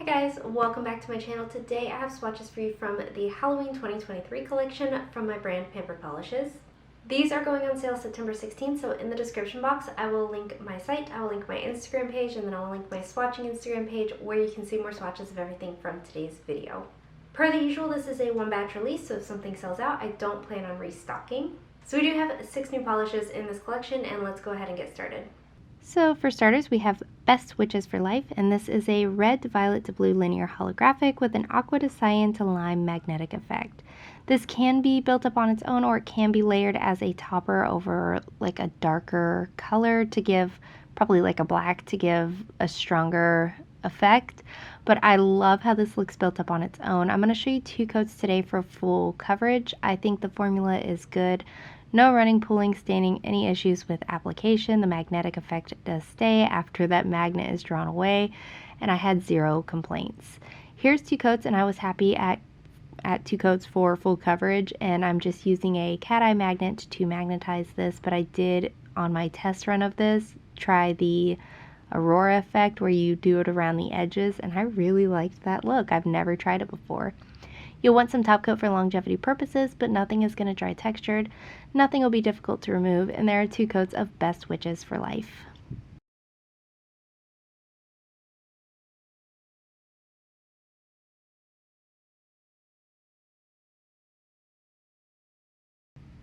Hey guys, welcome back to my channel. Today I have swatches for you from the Halloween 2023 collection from my brand Pampered Polishes. These are going on sale September 16th, so in the description box I will link my site, I will link my Instagram page, and then I'll link my swatching Instagram page where you can see more swatches of everything from today's video. Per the usual, this is a one batch release, so if something sells out, I don't plan on restocking. So we do have 6 new polishes in this collection, and let's go ahead and get started. So for starters, we have Best Witches for Life, and this is a red to violet to blue linear holographic with an aqua to cyan to lime magnetic effect. This can be built up on its own, or it can be layered as a topper over like a darker color to give, probably like a black, to give a stronger effect. But I love how this looks built up on its own. I'm going to show you 2 coats today for full coverage. I think the formula is good. No running, pulling, staining, any issues with application. The magnetic effect does stay after that magnet is drawn away, and I had 0 complaints. Here's 2 coats, and I was happy at 2 coats for full coverage, and I'm just using a cat eye magnet to magnetize this, but I did, on my test run of this, try the Aurora effect where you do it around the edges, and I really liked that look. I've never tried it before. You'll want some top coat for longevity purposes, but nothing is going to dry textured. Nothing will be difficult to remove, and there are 2 coats of Best Witches for Life.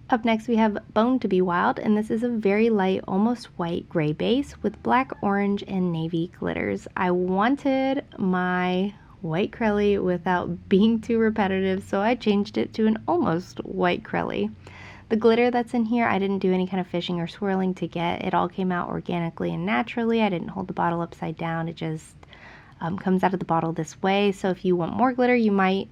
Up next we have Bone to be Wild, and this is a very light, almost white gray base with black, orange, and navy glitters. I wanted my white Crelly without being too repetitive, so I changed it to an almost white Crelly. The glitter that's in here, I didn't do any kind of fishing or swirling to get. It all came out organically and naturally. I didn't hold the bottle upside down. It just comes out of the bottle this way. So if you want more glitter, you might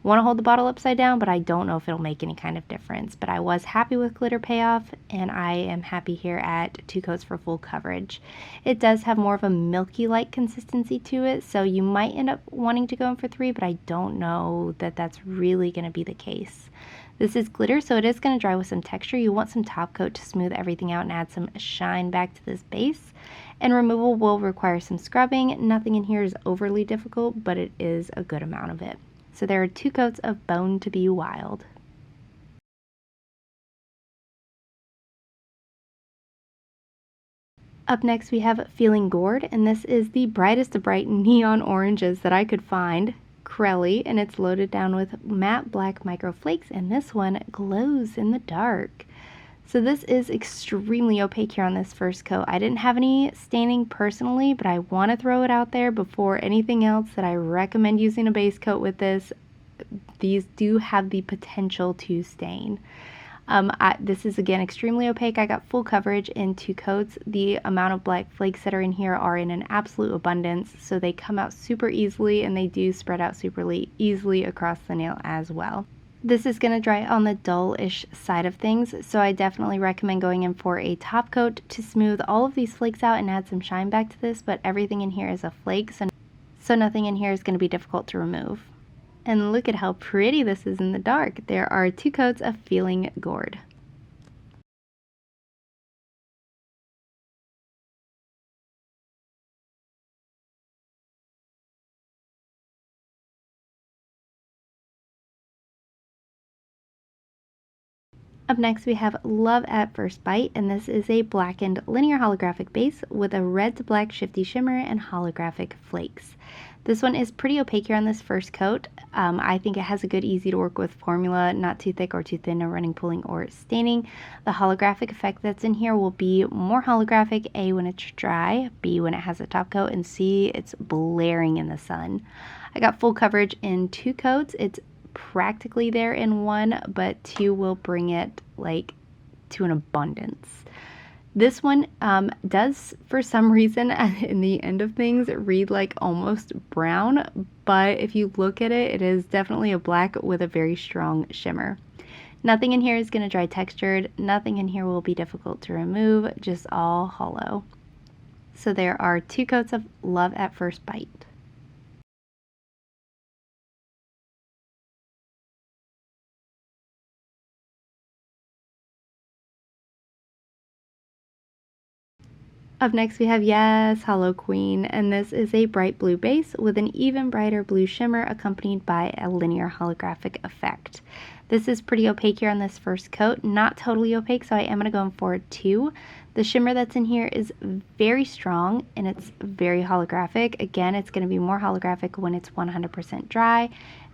want to hold the bottle upside down, but I don't know if it'll make any kind of difference. But I was happy with glitter payoff, and I am happy here at 2 coats for full coverage. It does have more of a milky-like consistency to it, so you might end up wanting to go in for 3, but I don't know that that's really going to be the case. This is glitter, so it is going to dry with some texture. You want some top coat to smooth everything out and add some shine back to this base. And removal will require some scrubbing. Nothing in here is overly difficult, but it is a good amount of it. So there are 2 coats of Bone to be Wild. Up next we have Feeling Gourd, and this is the brightest of bright neon oranges that I could find. Crelly, and it's loaded down with matte black micro flakes, and this one glows in the dark. So this is extremely opaque here on this first coat. I didn't have any staining personally, but I want to throw it out there before anything else that I recommend using a base coat with this. These do have the potential to stain. This is again extremely opaque. I got full coverage in 2 coats. The amount of black flakes that are in here are in an absolute abundance, so they come out super easily, and they do spread out super easily across the nail as well. This is going to dry on the dull-ish side of things, so I definitely recommend going in for a top coat to smooth all of these flakes out and add some shine back to this, but everything in here is a flake, so nothing in here is going to be difficult to remove. And look at how pretty this is in the dark. There are 2 coats of Feeling Gourd. Up next we have Love at First Bite, and this is a blackened linear holographic base with a red to black shifty shimmer and holographic flakes. This one is pretty opaque here on this first coat. I think it has a good, easy to work with formula, not too thick or too thin, no running, pulling, or staining. The holographic effect that's in here will be more holographic, A, when it's dry, B, when it has a top coat, and C, it's blaring in the sun. I got full coverage in 2 coats. It's practically there in 1, but 2 will bring it like to an abundance. This one does, for some reason, in the end of things, read like almost brown, but if you look at it, it is definitely a black with a very strong shimmer. Nothing in here is going to dry textured. Nothing in here will be difficult to remove, just all hollow. So there are 2 coats of Love at First Bite. Up next we have Yaaas Hallow-Queen, and this is a bright blue base with an even brighter blue shimmer accompanied by a linear holographic effect. This is pretty opaque here on this first coat, not totally opaque, so I am going to go in for 2. The shimmer that's in here is very strong and it's very holographic. Again, it's going to be more holographic when it's 100% dry.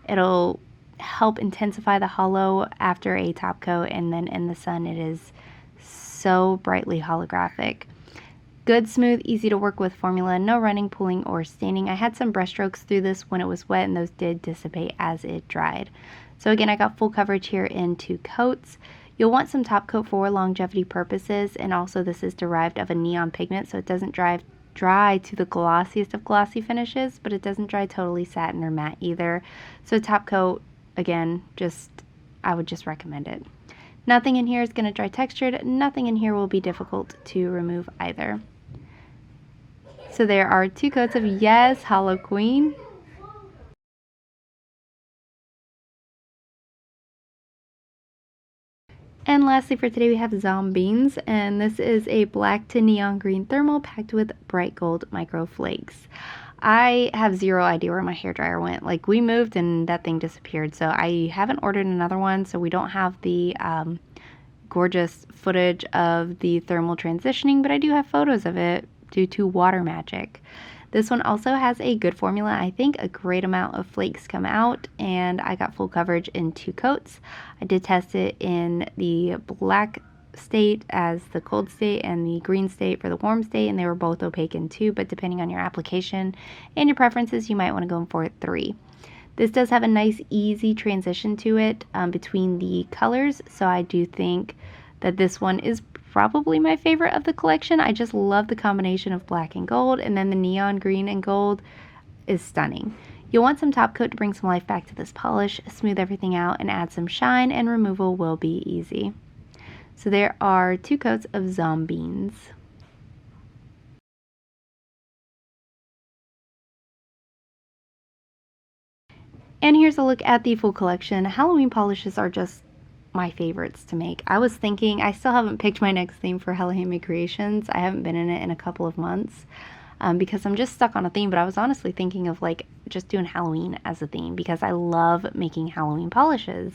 It'll help intensify the hollow after a top coat, and then in the sun it is so brightly holographic. Good, smooth, easy to work with formula, no running, pulling, or staining. I had some brush strokes through this when it was wet, and those did dissipate as it dried. So again, I got full coverage here in 2 coats. You'll want some top coat for longevity purposes, and also this is derived of a neon pigment, so it doesn't dry to the glossiest of glossy finishes, but it doesn't dry totally satin or matte either. So top coat, again, I would just recommend it. Nothing in here is going to dry textured. Nothing in here will be difficult to remove either. So there are 2 coats of Yaaas Hallow-Queen. And lastly for today we have Zombeans, and this is a black to neon green thermal packed with bright gold micro flakes. I have zero idea where my hairdryer went. Like, we moved and that thing disappeared, so I haven't ordered another one, so we don't have the gorgeous footage of the thermal transitioning, but I do have photos of it due to water magic. This one also has a good formula. I think a great amount of flakes come out, and I got full coverage in 2 coats. I did test it in the black state as the cold state and the green state for the warm state, and they were both opaque in 2, but depending on your application and your preferences, you might want to go in for 3. This does have a nice easy transition to it between the colors, so I do think that this one is probably my favorite of the collection. I just love the combination of black and gold, and then the neon green and gold is stunning. You'll want some top coat to bring some life back to this polish, smooth everything out, and add some shine, and removal will be easy. So there are 2 coats of Zombeans. And here's a look at the full collection. Halloween polishes are just my favorites to make. I was thinking, I still haven't picked my next theme for Hello Handmade Creations. I haven't been in it in a couple of months because I'm just stuck on a theme, but I was honestly thinking of like just doing Halloween as a theme because I love making Halloween polishes.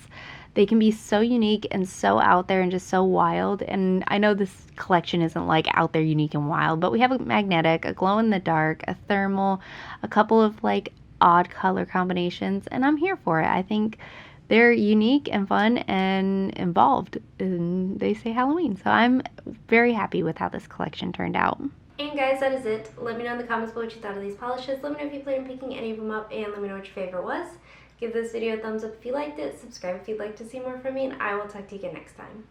They can be so unique and so out there and just so wild, and I know this collection isn't like out there, unique, and wild, but we have a magnetic, a glow in the dark, a thermal, a couple of like odd color combinations, and I'm here for it. I think they're unique and fun and involved, and they say Halloween, so I'm very happy with how this collection turned out. And guys, that is it. Let me know in the comments below what you thought of these polishes. Let me know if you plan on picking any of them up, and let me know what your favorite was. Give this video a thumbs up if you liked it, subscribe if you'd like to see more from me, and I will talk to you again next time.